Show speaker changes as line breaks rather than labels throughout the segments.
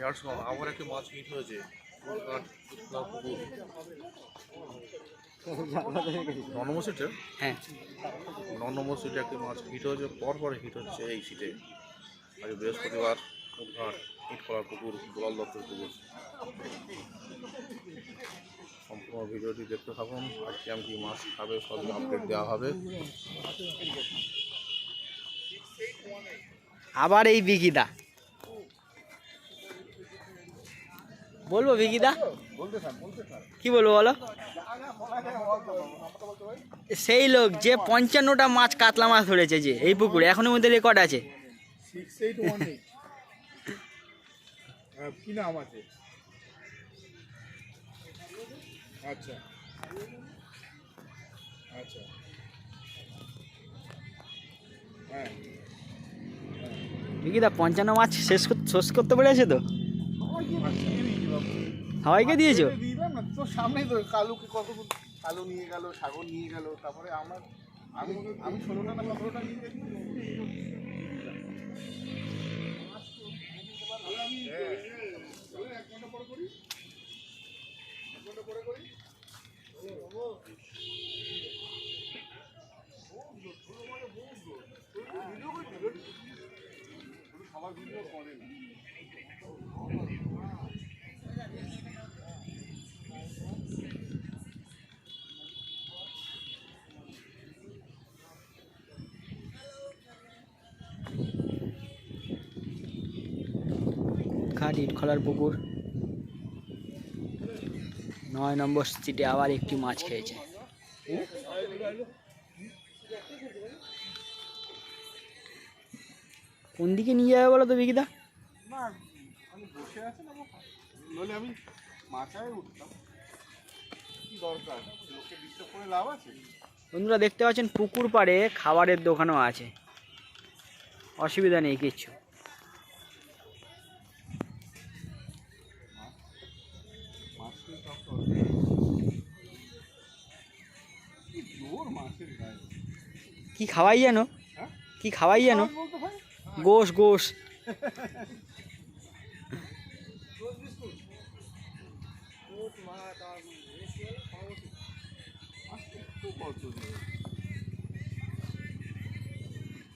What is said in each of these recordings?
নেওয়ার সময় আবার একটি মাছ হিট হয়েছে। নম্বর সিটে,
হ্যাঁ,
9 নম্বর সিটে একটি মাছ হিট হয়েছে, পরপর হিট হচ্ছে এই সিটে। আজ বৃহস্পতিবার উদ্ঘাট হিট করার পুকুর দুলাল দত্তের পুকুর। সম্পূর্ণ ভিডিওটি দেখতে থাকুন। আজকে আমি কি মাছ খাবে সব আপডেট দেওয়া হবে।
আবার এই বিকিদা বলবো, বিকিদা কি বলবো বলো? সেই লোক যে 55টা মাছ কাতলা মাছ ধরেছে যে এই পুকুরে, এখনের মধ্যে রেকর্ড আছে।
6818 কি নাম আছে? আচ্ছা আচ্ছা, হ্যাঁ
বিকিদা 55 মাছ শেষ করতে পেরেছে তো? সবাইকে দিয়েছো?
দিলাম না তোর সামনেই তো। কালুকে কত কালু নিয়ে গেল, সাগর নিয়ে গেল, তারপরে আমি 16টা না 17টা নিয়ে গেছি। এক ঘন্টা পরে করি, সবার ভিডিও করে না।
ঘাট ইট খোলার পুকুর 9 নম্বর সিটে আবার একটি মাছ খেয়েছে। কোন দিকে নিয়ে যাবে বলো তো বিকিদা?
না আমি বসে আছি না, নইলে আমি মাথায় উঠতাম। কি দরকার, লোককে ডিস্টার্ব করে লাভ আছে?
বন্ধুরা দেখতে পাচ্ছেন পুকুর পাড়ে খাবারের দোকানও আছে, অসুবিধা নেই কিচ্ছু। কি খাওয়াই জানো? কি খাওয়াই জানো? গোশ গোশ।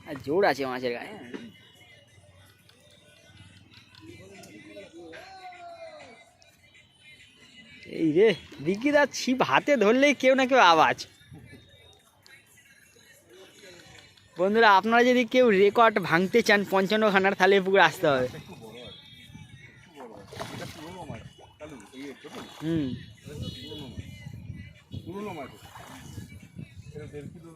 আর জোর আছে মাছের গায়ে। এই রে বিকিদা ছিপ হাতে ধরলেই কেউ না কেউ আওয়াজ। বন্ধুরা আপনারা যদি কেউ রেকর্ড ভাঙতে চান 55খানার, তাহলে এই পুকুরে আসতে হবে।
পুরোনো মাছ, 1.5 কিলো।